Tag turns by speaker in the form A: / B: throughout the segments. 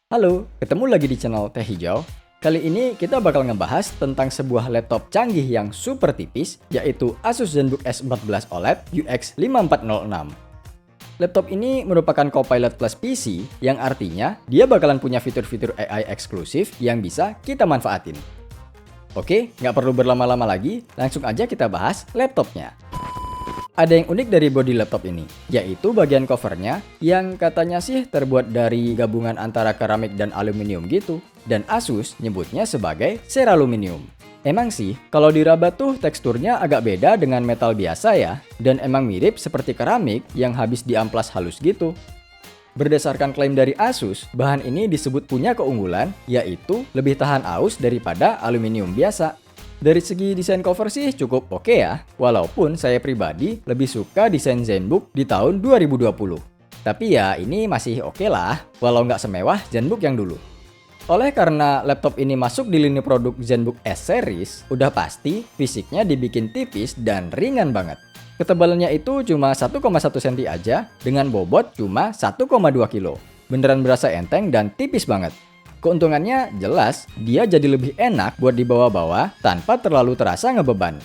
A: Halo, ketemu lagi di channel Teh Hijau. Kali ini kita bakal ngebahas tentang sebuah laptop canggih yang super tipis, yaitu Asus ZenBook S14 OLED UX 5406. Laptop ini merupakan Copilot Plus PC, yang artinya dia bakalan punya fitur-fitur AI eksklusif yang bisa kita manfaatin. Oke, nggak perlu berlama-lama lagi, langsung aja kita bahas laptopnya. Ada yang unik dari bodi laptop ini, yaitu bagian covernya yang katanya sih terbuat dari gabungan antara keramik dan aluminium gitu, dan Asus nyebutnya sebagai seraluminium. Emang sih, kalau diraba tuh teksturnya agak beda dengan metal biasa ya, dan emang mirip seperti keramik yang habis diamplas halus gitu. Berdasarkan klaim dari Asus, bahan ini disebut punya keunggulan, yaitu lebih tahan aus daripada aluminium biasa. Dari segi desain cover sih cukup oke ya, walaupun saya pribadi lebih suka desain ZenBook di tahun 2020. Tapi ya ini masih oke lah, walau nggak semewah ZenBook yang dulu. Oleh karena laptop ini masuk di lini produk ZenBook S Series, udah pasti fisiknya dibikin tipis dan ringan banget. Ketebalannya itu cuma 1,1 cm aja, dengan bobot cuma 1,2 kilo. Beneran berasa enteng dan tipis banget. Keuntungannya jelas, dia jadi lebih enak buat dibawa-bawa tanpa terlalu terasa ngebeban.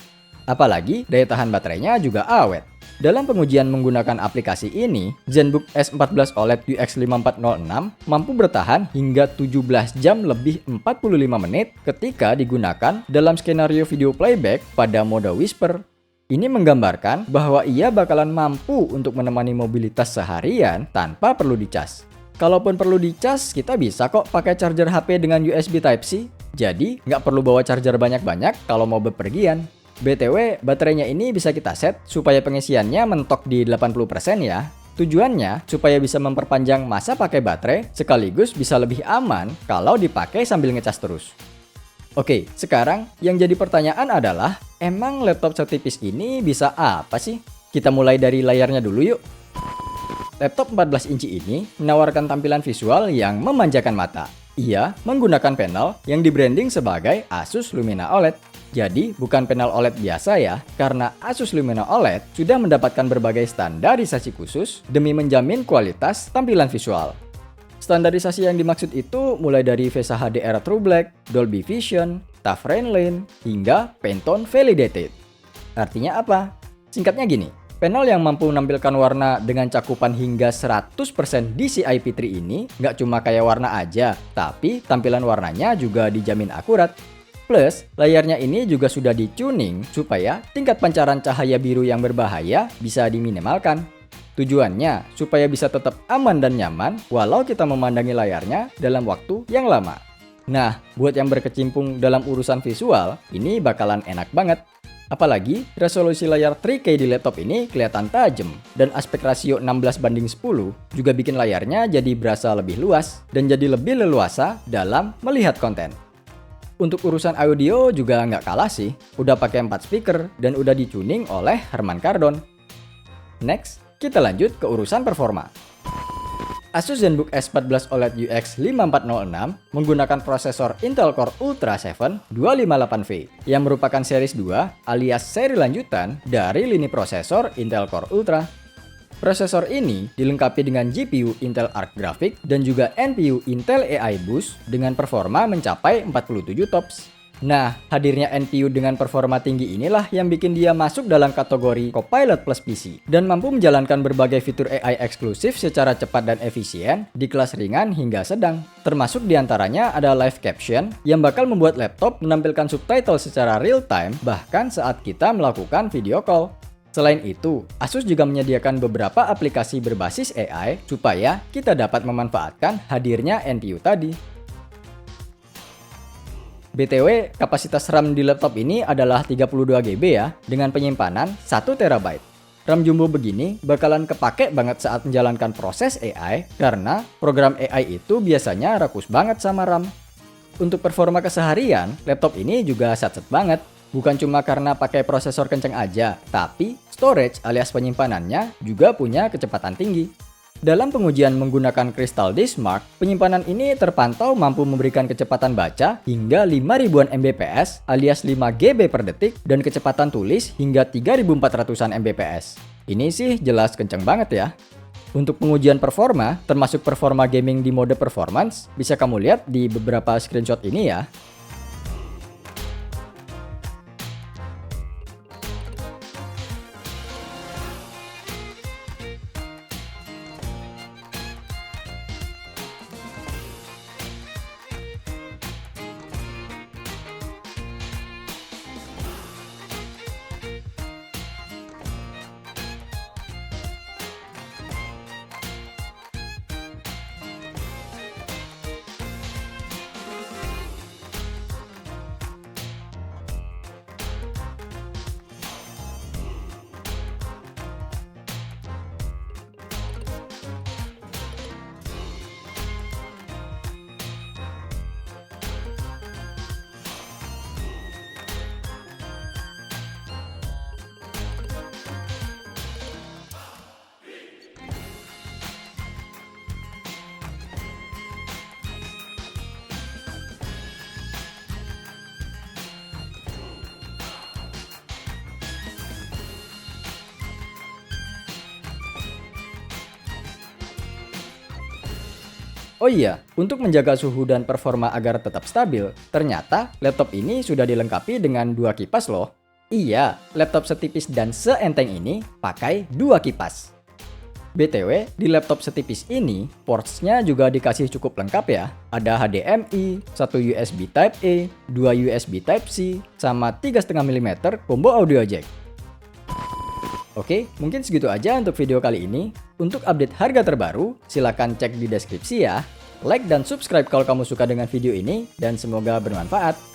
A: Apalagi daya tahan baterainya juga awet. Dalam pengujian menggunakan aplikasi ini, ZenBook S14 OLED UX 5406 mampu bertahan hingga 17 jam lebih 45 menit ketika digunakan dalam skenario video playback pada mode Whisper. Ini menggambarkan bahwa ia bakalan mampu untuk menemani mobilitas seharian tanpa perlu dicas. Kalaupun perlu dicas, kita bisa kok pakai charger HP dengan USB Type-C. Jadi, nggak perlu bawa charger banyak-banyak kalau mau bepergian. BTW, baterainya ini bisa kita set supaya pengisiannya mentok di 80% ya. Tujuannya supaya bisa memperpanjang masa pakai baterai sekaligus bisa lebih aman kalau dipakai sambil ngecas terus. Oke, sekarang yang jadi pertanyaan adalah, emang laptop setipis ini bisa apa sih? Kita mulai dari layarnya dulu yuk. Laptop 14 inci ini menawarkan tampilan visual yang memanjakan mata. Ia menggunakan panel yang di-branding sebagai Asus Lumina OLED. Jadi bukan panel OLED biasa ya, karena Asus Lumina OLED sudah mendapatkan berbagai standarisasi khusus demi menjamin kualitas tampilan visual. Standarisasi yang dimaksud itu mulai dari Face HDR True Black, Dolby Vision, TUF Rainline, hingga Pantone Validated. Artinya apa? Singkatnya gini. Panel yang mampu menampilkan warna dengan cakupan hingga 100% DCI-P3 ini nggak cuma kayak warna aja, tapi tampilan warnanya juga dijamin akurat. Plus, layarnya ini juga sudah di-tuning supaya tingkat pancaran cahaya biru yang berbahaya bisa diminimalkan. Tujuannya supaya bisa tetap aman dan nyaman walau kita memandangi layarnya dalam waktu yang lama. Nah, buat yang berkecimpung dalam urusan visual, ini bakalan enak banget. Apalagi, resolusi layar 3K di laptop ini kelihatan tajam, dan aspek rasio 16:10 juga bikin layarnya jadi berasa lebih luas, dan jadi lebih leluasa dalam melihat konten. Untuk urusan audio juga nggak kalah sih, udah pakai 4 speaker, dan udah di-tuning oleh Harman Kardon. Next, kita lanjut ke urusan performa. Asus ZenBook S14 OLED UX 5406 menggunakan prosesor Intel Core Ultra 7 258V yang merupakan series 2 alias seri lanjutan dari lini prosesor Intel Core Ultra. Prosesor ini dilengkapi dengan GPU Intel Arc Graphics dan juga NPU Intel AI Boost dengan performa mencapai 47 TOPS. Nah, hadirnya NPU dengan performa tinggi inilah yang bikin dia masuk dalam kategori Copilot Plus PC dan mampu menjalankan berbagai fitur AI eksklusif secara cepat dan efisien di kelas ringan hingga sedang. Termasuk diantaranya ada live caption yang bakal membuat laptop menampilkan subtitle secara real time bahkan saat kita melakukan video call. Selain itu, Asus juga menyediakan beberapa aplikasi berbasis AI supaya kita dapat memanfaatkan hadirnya NPU tadi. BTW, kapasitas RAM di laptop ini adalah 32 GB ya, dengan penyimpanan 1 TB. RAM jumbo begini bakalan kepake banget saat menjalankan proses AI, karena program AI itu biasanya rakus banget sama RAM. Untuk performa keseharian, laptop ini juga satset banget. Bukan cuma karena pakai prosesor kenceng aja, tapi storage alias penyimpanannya juga punya kecepatan tinggi. Dalam pengujian menggunakan Crystal Disk Mark, penyimpanan ini terpantau mampu memberikan kecepatan baca hingga 5000-an Mbps alias 5 GB per detik dan kecepatan tulis hingga 3400-an Mbps. Ini sih jelas kenceng banget ya. Untuk pengujian performa, termasuk performa gaming di mode performance, bisa kamu lihat di beberapa screenshot ini ya. Oh iya, untuk menjaga suhu dan performa agar tetap stabil, ternyata laptop ini sudah dilengkapi dengan 2 kipas loh. Iya, laptop setipis dan seenteng ini pakai 2 kipas. BTW, di laptop setipis ini, portsnya juga dikasih cukup lengkap ya. Ada HDMI, 1 USB Type-A, 2 USB Type-C, sama 3,5 mm combo audio jack. Oke, mungkin segitu aja untuk video kali ini. Untuk update harga terbaru, silakan cek di deskripsi ya. Like dan subscribe kalau kamu suka dengan video ini, dan semoga bermanfaat.